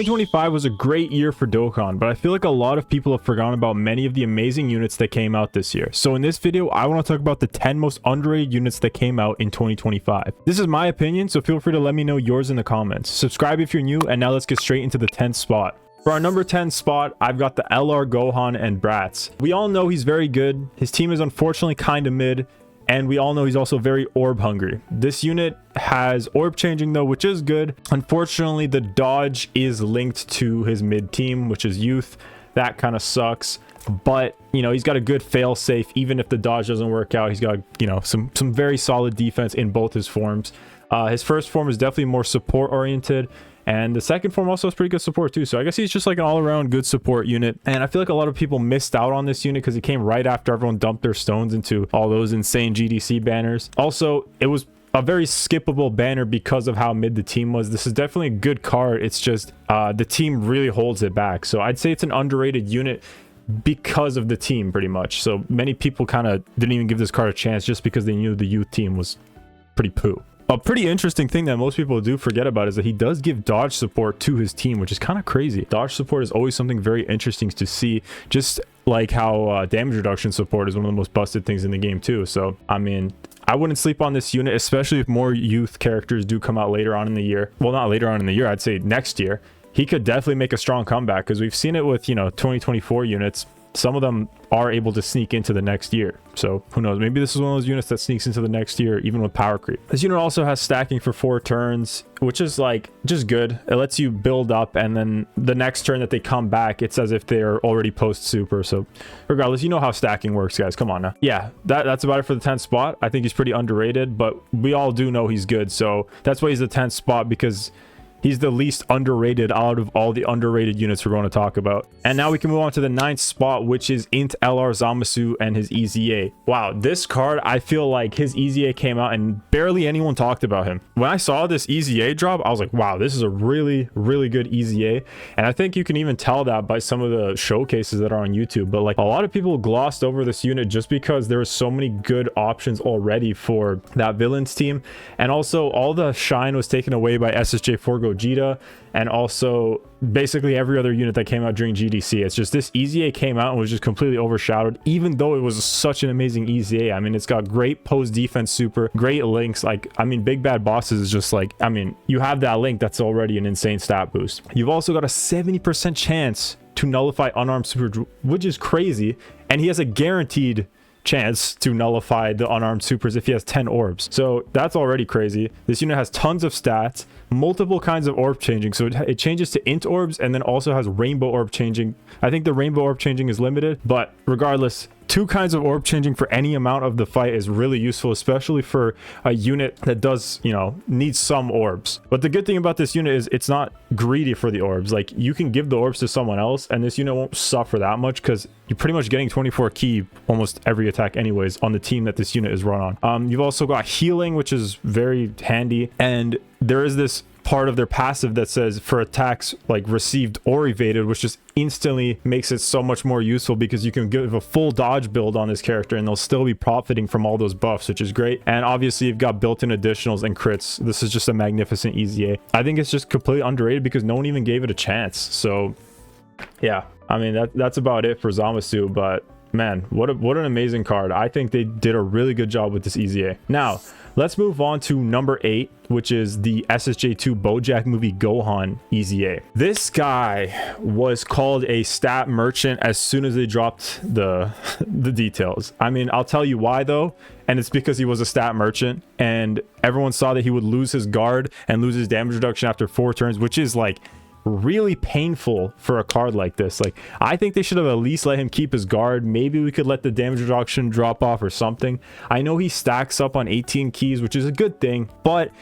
2025 was a great year for Dokkan, but I feel like a lot of people have forgotten about many of the amazing units that came out this year. So in this video, I want to talk about the 10 most underrated units that came out in 2025. This is my opinion, so feel free to let me know yours in the comments. Subscribe if you're new, and now let's get straight into the 10th spot. For our number 10 spot, I've got the LR Gohan and Bratz. We all know he's very good. His team is unfortunately kind of mid, and we all know he's also very orb hungry. This unit has orb changing though, which is good. Unfortunately, the dodge is linked to his mid team, which is youth. That kind of sucks. But, you know, he's got a good fail safe. Even if the dodge doesn't work out, he's got, you know, some very solid defense in both his forms. His first form is definitely more support oriented. And the second form also has pretty good support too. So I guess he's just like an all-around good support unit. And I feel like a lot of people missed out on this unit because it came right after everyone dumped their stones into all those insane GDC banners. Also, it was a very skippable banner because of how mid the team was. This is definitely a good card. It's just the team really holds it back. So I'd say it's an underrated unit because of the team pretty much. So many people kind of didn't even give this card a chance just because they knew the youth team was pretty poo. A pretty interesting thing that most people do forget about is that he does give dodge support to his team, which is kind of crazy. Dodge support is always something very interesting to see, just like how damage reduction support is one of the most busted things in the game too. So, I mean, I wouldn't sleep on this unit, especially if more youth characters do come out later on in the year. Well, not later on in the year, I'd say next year. He could definitely make a strong comeback because we've seen it with, you know, 2024 units. Some of them are able to sneak into the next year. So who knows? Maybe this is one of those units that sneaks into the next year, even with power creep. This unit also has stacking for 4 turns, which is like just good. It lets you build up, and then the next turn that they come back, it's as if they're already post super. So regardless, you know how stacking works, guys. Come on now. Yeah, that's about it for the 10th spot. I think he's pretty underrated, but we all do know he's good. So that's why he's the 10th spot, because he's the least underrated out of all the underrated units we're going to talk about. And now we can move on to the 9th spot, which is Int LR Zamasu and his EZA. Wow, this card, I feel like his EZA came out and barely anyone talked about him. When I saw this EZA drop, I was like, wow, this is a really, really good EZA. And I think you can even tell that by some of the showcases that are on YouTube. But like, a lot of people glossed over this unit just because there were so many good options already for that villains team. And also, all the shine was taken away by SSJ4 Gogeta, and also basically every other unit that came out during GDC. It's just this EZA came out and was just completely overshadowed, even though it was such an amazing EZA. I mean, it's got great post defense super, great links. Like, I mean, Big Bad Bosses is just like, I mean, you have that link, that's already an insane stat boost. You've also got a 70% chance to nullify unarmed super, which is crazy, and he has a guaranteed chance to nullify the unarmed supers if he has 10 orbs. So that's already crazy. This unit has tons of stats, multiple kinds of orb changing. So it changes to int orbs, and then also has rainbow orb changing. I think the rainbow orb changing is limited, but regardless, 2 kinds of orb changing for any amount of the fight is really useful, especially for a unit that does, you know, need some orbs. But the good thing about this unit is it's not greedy for the orbs. Like, you can give the orbs to someone else and this unit won't suffer that much because you're pretty much getting 24 ki almost every attack anyways on the team that this unit is run on. You've also got healing, which is very handy, and there is this part of their passive that says for attacks like received or evaded, which just instantly makes it so much more useful because you can give a full dodge build on this character and they'll still be profiting from all those buffs, which is great. And obviously you've got built-in additionals and crits. This is just a magnificent EZA. I think it's just completely underrated because no one even gave it a chance. So yeah, I mean, that's about it for Zamasu, but man, what an amazing card. I think they did a really good job with this EZA. Now let's move on to number 8, which is the SSJ2 BoJack Movie Gohan EZA. This guy was called a stat merchant as soon as they dropped the details. I mean, I'll tell you why though, and it's because he was a stat merchant and everyone saw that he would lose his guard and lose his damage reduction after 4 turns, which is like really painful for a card like this. Like, I think they should have at least let him keep his guard. Maybe we could let the damage reduction drop off or something. I know he stacks up on 18 keys, which is a good thing, but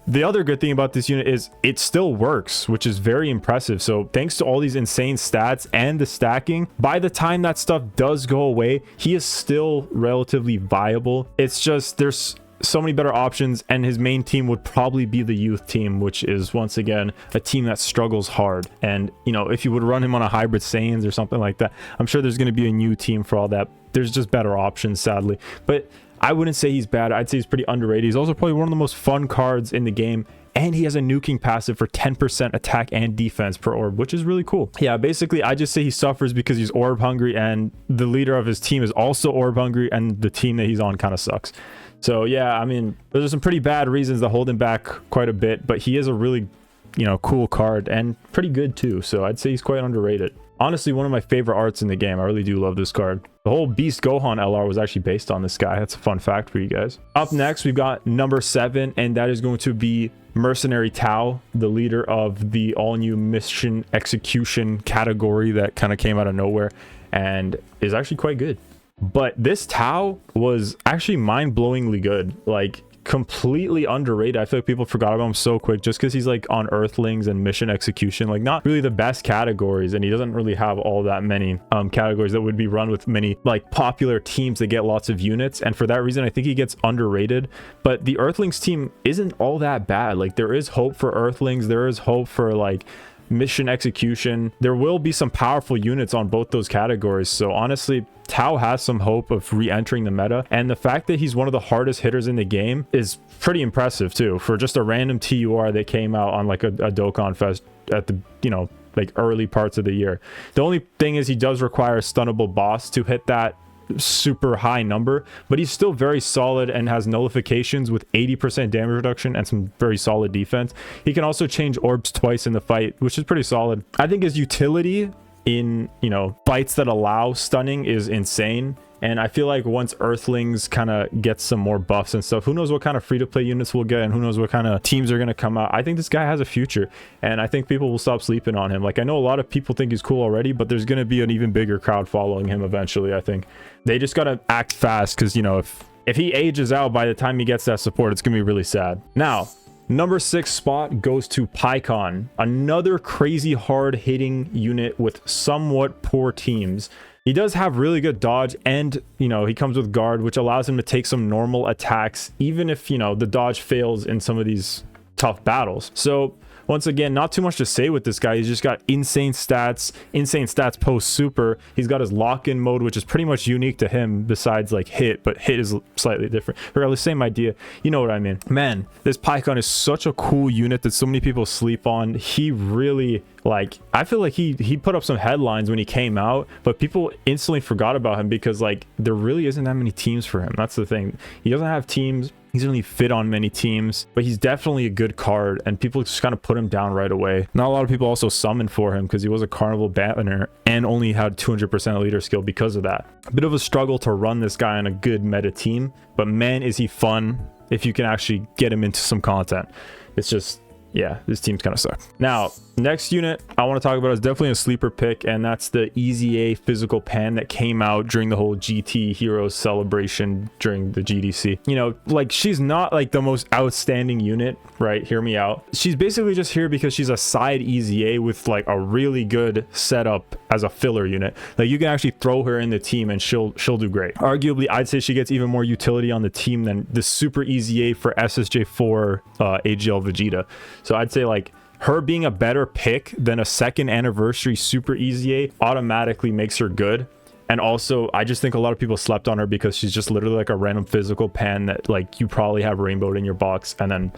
the other good thing about this unit is it still works, which is very impressive. So thanks to all these insane stats and the stacking, by the time that stuff does go away, he is still relatively viable. It's just there's so many better options, and his main team would probably be the youth team, which is once again a team that struggles hard. And you know, if you would run him on a hybrid Saiyans or something like that, I'm sure there's going to be a new team for all that. There's just better options, sadly. But I wouldn't say he's bad. I'd say he's pretty underrated. He's also probably one of the most fun cards in the game, and he has a nuking passive for 10% attack and defense per orb, which is really cool. Yeah, basically I just say he suffers because he's orb hungry, and the leader of his team is also orb hungry, and the team that he's on kind of sucks. So yeah, I mean, those are some pretty bad reasons that hold him back quite a bit, but he is a really, you know, cool card and pretty good too. So I'd say he's quite underrated. Honestly, one of my favorite arts in the game. I really do love this card. The whole Beast Gohan LR was actually based on this guy. That's a fun fact for you guys. Up next, we've got number 7, and that is going to be Mercenary Tao, the leader of the all-new mission execution category that kind of came out of nowhere and is actually quite good. But this Tao was actually mind-blowingly good. Like, completely underrated. I feel like people forgot about him so quick just because he's like on Earthlings and mission execution, like not really the best categories, and he doesn't really have all that many categories that would be run with many like popular teams that get lots of units, and for that reason I think he gets underrated. But the Earthlings team isn't all that bad. Like, there is hope for Earthlings, there is hope for like mission execution. There will be some powerful units on both those categories, so honestly Tao has some hope of re-entering the meta, and the fact that he's one of the hardest hitters in the game is pretty impressive too, for just a random TUR that came out on like a Dokkan Fest at the, you know, like early parts of the year. The only thing is he does require a stunnable boss to hit that super high number, but he's still very solid and has nullifications with 80% damage reduction and some very solid defense. He can also change orbs twice in the fight, which is pretty solid. I think his utility in, you know, fights that allow stunning is insane, and I feel like once Earthlings kind of gets some more buffs and stuff, who knows what kind of free-to-play units we'll get, and who knows what kind of teams are going to come out. I think this guy has a future, and I think people will stop sleeping on him. Like, I know a lot of people think he's cool already, but there's going to be an even bigger crowd following him eventually. I think they just got to act fast, because, you know, if he ages out by the time he gets that support, it's going to be really sad. Now, number 6 spot goes to Pycon, another crazy hard hitting unit with somewhat poor teams. He does have really good dodge, and, you know, he comes with guard, which allows him to take some normal attacks, even if, you know, the dodge fails in some of these tough battles. So once again, not too much to say with this guy. He's just got insane stats post super. He's got his lock-in mode, which is pretty much unique to him besides like hit, but hit is slightly different. Regardless, same idea. You know what I mean. Man, this Pycon is such a cool unit that so many people sleep on. He really, like, I feel like he put up some headlines when he came out, but people instantly forgot about him because, like, there really isn't that many teams for him. That's the thing. He doesn't have teams. He's only fit on many teams, but he's definitely a good card, and people just kind of put him down right away. Not a lot of people also summoned for him because he was a carnival banner and only had 200% leader skill because of that. A bit of a struggle to run this guy on a good meta team, but man, is he fun if you can actually get him into some content. It's just, yeah, this team's kind of suck. Now, next unit I want to talk about is definitely a sleeper pick, and that's the Easy A physical pan that came out during the whole GT Heroes celebration during the GDC. You know, like, she's not like the most outstanding unit, right? Hear me out. She's basically just here because she's a side Easy A with like a really good setup as a filler unit. Like, you can actually throw her in the team and she'll do great. Arguably, I'd say she gets even more utility on the team than the super Easy A for SSJ4 AGL Vegeta. So I'd say, like, her being a better pick than a second anniversary super Easy A automatically makes her good. And also, I just think a lot of people slept on her because she's just literally like a random physical pan that, like, you probably have rainbowed in your box, and then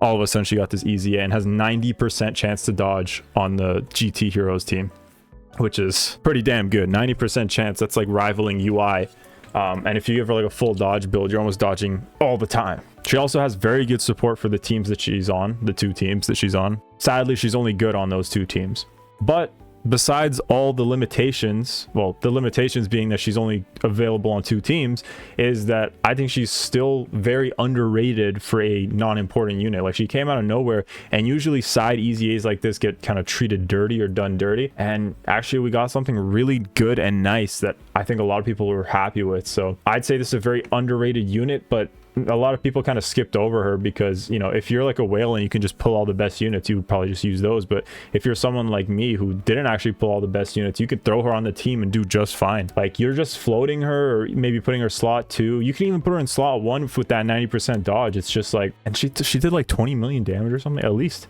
all of a sudden she got this Easy A and has 90% chance to dodge on the GT Heroes team, which is pretty damn good. 90% chance, that's like rivaling UI. And if you give her like a full dodge build, you're almost dodging all the time. She also has very good support for the teams that she's on, the 2 teams that she's on. Sadly, she's only good on those 2 teams. But besides all the limitations, well, the limitations being that she's only available on 2 teams, is that I think she's still very underrated for a non-important unit. Like, she came out of nowhere, and usually side Easy A's like this get kind of treated dirty or done dirty, and actually we got something really good and nice that I think a lot of people were happy with. So I'd say this is a very underrated unit, but a lot of people kind of skipped over her because, you know, if you're like a whale and you can just pull all the best units, you would probably just use those. But if you're someone like me who didn't actually pull all the best units, you could throw her on the team and do just fine. Like, you're just floating her, or maybe putting her slot 2. You can even put her in slot 1 with that 90% dodge. It's just like, and she did like 20 million damage or something, at least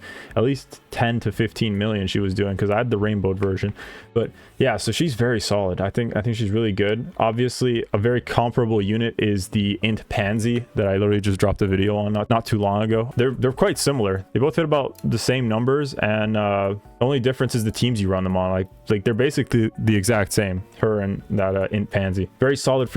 10 to 15 million she was doing, because I had the rainbowed version. But yeah, so she's very solid. I think she's really good. Obviously, a very comparable unit is the Int Pansy that I literally just dropped a video on not too long ago. They're quite similar. They both hit about the same numbers, and the only difference is the teams you run them on. Like they're basically the exact same. Her and that Int Pansy. Very solid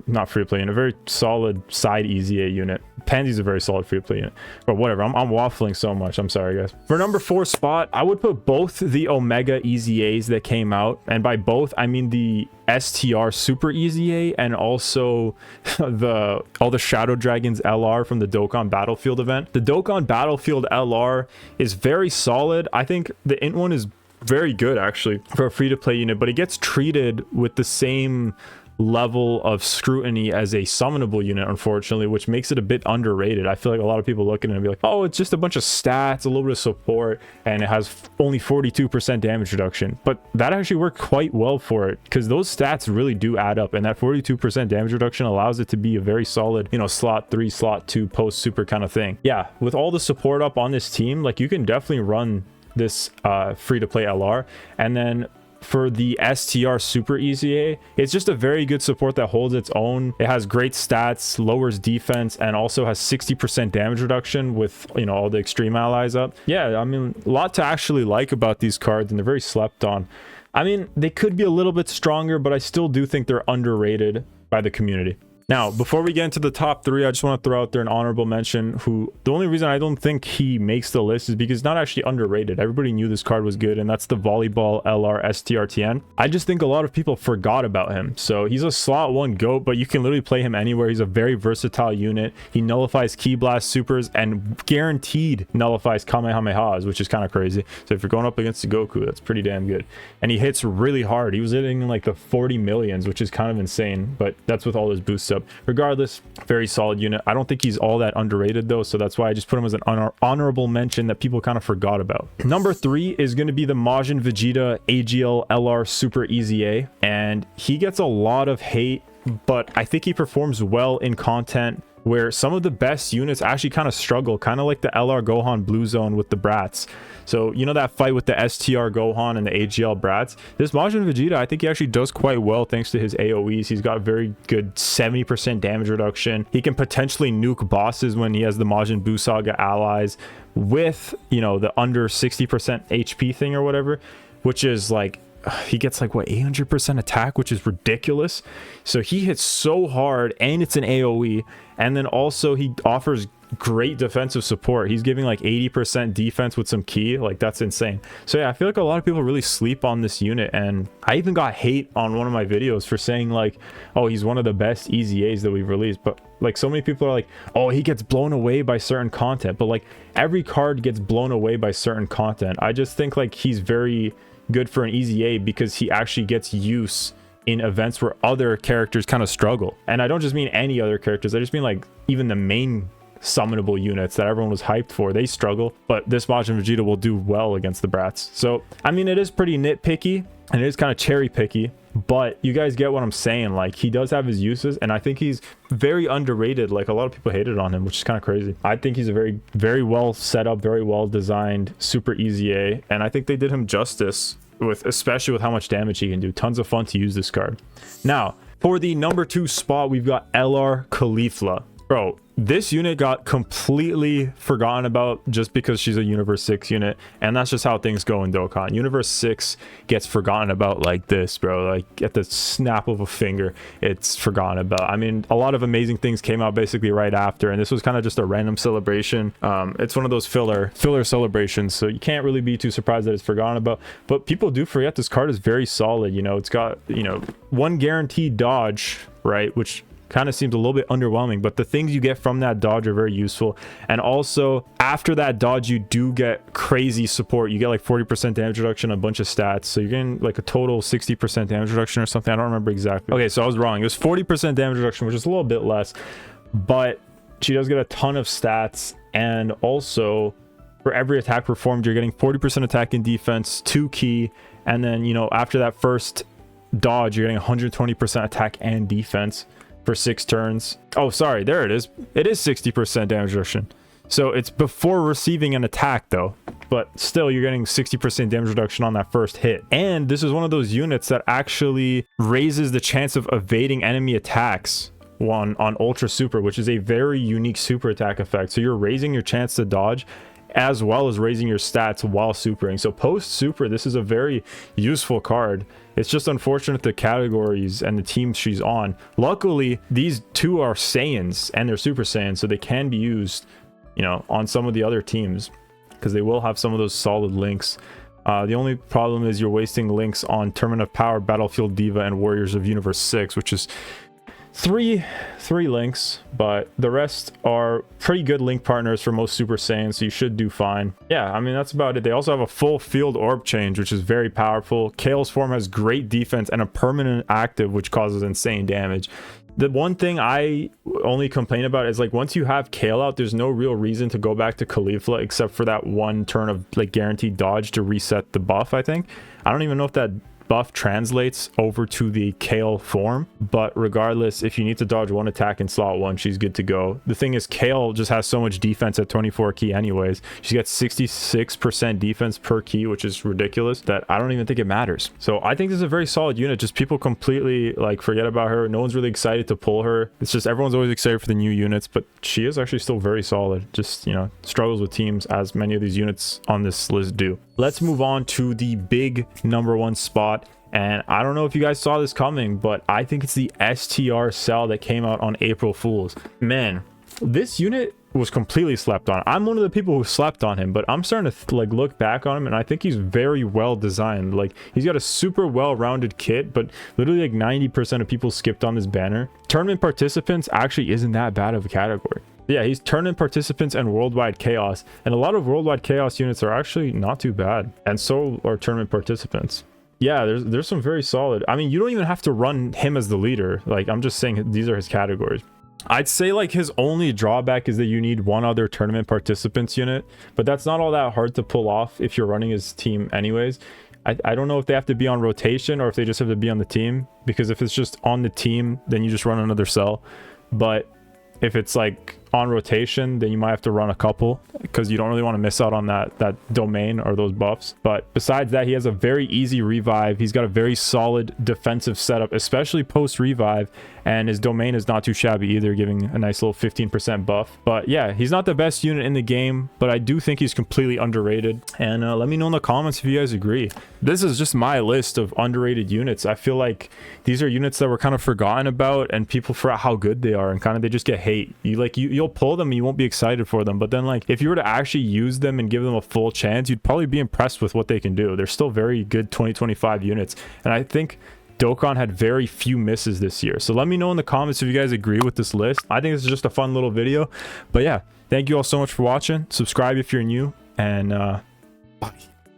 not free to play unit. A very solid side EZA unit. Pansy's a very solid free to play unit. But whatever, I'm waffling so much. I'm sorry, guys. For number 4 spot, I would put both the Omega EZAs that came out, and by both I mean the STR Super EZA and also all the Shadow Dragons LR from the Dokkan Battlefield event. The Dokkan Battlefield LR is very solid. I think the Int one is very good actually for a free-to-play unit, but it gets treated with the same level of scrutiny as a summonable unit, unfortunately, which makes it a bit underrated. I feel like a lot of people look at it and be like, oh, it's just a bunch of stats, a little bit of support, and it has only 42% damage reduction. But that actually worked quite well for it, because those stats really do add up, and that 42% damage reduction allows it to be a very solid, you know, slot 3, slot 2, post super kind of thing. Yeah, with all the support up on this team, like, you can definitely run this free-to-play LR. And then for the STR Super EZA, it's just a very good support that holds its own. It has great stats, lowers defense, and also has 60% damage reduction with, you know, all the extreme allies up. Yeah, I mean, a lot to actually like about these cards, and they're very slept on. I mean, they could be a little bit stronger, but I still do think they're underrated by the community. Now, before we get into the top 3, I just want to throw out there an honorable mention who, the only reason I don't think he makes the list is because it's not actually underrated. Everybody knew this card was good, and that's the Volleyball LR STRTN. I just think a lot of people forgot about him. So he's a slot 1 GOAT, but you can literally play him anywhere. He's a very versatile unit. He nullifies Ki Blast Supers and guaranteed nullifies Kamehamehas, which is kind of crazy. So if you're going up against Goku, that's pretty damn good. And he hits really hard. He was hitting like the 40 millions, which is kind of insane, but that's with all his boosts up. Regardless, very solid unit. I don't think he's all that underrated though, so that's why I just put him as an honorable mention that people kind of forgot about. Number 3 is going to be the Majin Vegeta AGL LR Super EZA, and he gets a lot of hate, but I think he performs well in content where some of the best units actually kind of struggle, kind of like the LR Gohan Blue Zone with the Brats. So, you know, that fight with the STR Gohan and the AGL Brats? This Majin Vegeta, I think he actually does quite well thanks to his AoEs. He's got very good 70% damage reduction. He can potentially nuke bosses when he has the Majin Buu Saga allies with, you know, the under 60% HP thing or whatever, which is like, he gets like what, 800% attack, which is ridiculous. So he hits so hard, and it's an AoE, and then also he offers great defensive support. He's giving like 80% defense with some ki. Like, that's insane. So yeah, I feel like a lot of people really sleep on this unit, and I even got hate on one of my videos for saying like, oh, he's one of the best EZAs that we've released. But like, so many people are like, oh, he gets blown away by certain content. But like, every card gets blown away by certain content. I just think like he's very good for an EZA because he actually gets use in events where other characters kind of struggle. And I don't just mean any other characters, I just mean like even the main summonable units that everyone was hyped for, they struggle, but this Majin Vegeta will do well against the Brats. So I mean, it is pretty nitpicky and it is kind of cherry picky, but you guys get what I'm saying. Like, he does have his uses, and I think he's very underrated. Like, a lot of people hated on him, which is kind of crazy. I think he's a very, very well set up, very well designed super EZA, and I think they did him justice with, especially with how much damage he can do. Tons of fun to use this card. Now, for the number 2 spot, we've got LR Caulifla. Bro, this unit got completely forgotten about just because she's a Universe 6 unit, and that's just how things go in Dokkan. Universe 6 gets forgotten about like this, bro. Like, at the snap of a finger, it's forgotten about. I mean, a lot of amazing things came out basically right after, and this was kind of just a random celebration. It's one of those filler celebrations, so you can't really be too surprised that it's forgotten about. But people do forget this card is very solid. You know, it's got, you know, 1 guaranteed dodge, right, which kind of seems a little bit underwhelming, but the things you get from that dodge are very useful. And also, after that dodge, you do get crazy support. You get like 40% damage reduction, a bunch of stats, so you're getting like a total 60% damage reduction or something. I don't remember exactly. Okay, so I was wrong. It was 40% damage reduction, which is a little bit less, but she does get a ton of stats. And also, for every attack performed, you're getting 40% attack and defense, 2 ki, and then, you know, after that first dodge, you're getting 120% attack and defense for 6 turns. Oh, sorry, there it is. It is 60% damage reduction. So it's before receiving an attack though, but still you're getting 60% damage reduction on that first hit. And this is one of those units that actually raises the chance of evading enemy attacks one on Ultra Super, which is a very unique super attack effect. So you're raising your chance to dodge as well as raising your stats while supering. So post super, this is a very useful card. It's just unfortunate the categories and the teams she's on. Luckily, these two are Saiyans and they're Super Saiyans, so they can be used, you know, on some of the other teams because they will have some of those solid links. The only problem is you're wasting links on Tournament of Power, Battlefield Diva, and Warriors of Universe 6, which is three links, but the rest are pretty good link partners for most Super Saiyans, so you should do fine. Yeah, I mean, that's about it. They also have a full field orb change, which is very powerful. Kale's form has great defense and a permanent active, which causes insane damage. The one thing I only complain about is, like, once you have Kale out, there's no real reason to go back to Caulifla except for that one turn of, like, guaranteed dodge to reset the buff, I think. I don't even know if that buff translates over to the Kale form, but regardless, if you need to dodge one attack in slot 1, she's good to go. The thing is, Kale just has so much defense at 24 key anyways. She's got 66% defense per key, which is ridiculous, that I don't even think it matters. So I think this is a very solid unit. Just people completely, like, forget about her. No one's really excited to pull her. It's just everyone's always excited for the new units, but she is actually still very solid. Just, you know, struggles with teams as many of these units on this list do. Let's move on to the big #1 spot. And I don't know if you guys saw this coming, but I think it's the STR cell that came out on April Fools. Man, this unit was completely slept on. I'm one of the people who slept on him, but I'm starting to like look back on him, and I think he's very well designed. Like, he's got a super well-rounded kit, but literally like 90% of people skipped on this banner. Tournament participants actually isn't that bad of a category. Yeah, he's tournament participants and worldwide chaos, and a lot of worldwide chaos units are actually not too bad, and so are tournament participants. Yeah, there's some very solid. I mean, you don't even have to run him as the leader. Like, I'm just saying these are his categories. I'd say, like, his only drawback is that you need one other tournament participants unit, but that's not all that hard to pull off if you're running his team anyways. I don't know if they have to be on rotation or if they just have to be on the team, because if it's just on the team, then you just run another cell. But if it's like on rotation, then you might have to run a couple because you don't really want to miss out on that domain or those buffs. But besides that, he has a very easy revive. He's got a very solid defensive setup, especially post revive, and his domain is not too shabby either, giving a nice little 15% buff. But yeah, he's not the best unit in the game, but I do think he's completely underrated. And let me know in the comments if you guys agree. This is just my list of underrated units. I feel like these are units that were kind of forgotten about, and people forgot how good they are, and kind of they just get hate. You'll pull them and you won't be excited for them, but then, like, if you were to actually use them and give them a full chance, you'd probably be impressed with what they can do. They're still very good 2025 units, and I think Dokkan had very few misses this year. So let me know in the comments if you guys agree with this list. I think this is just a fun little video, but yeah, thank you all so much for watching. Subscribe if you're new, and bye.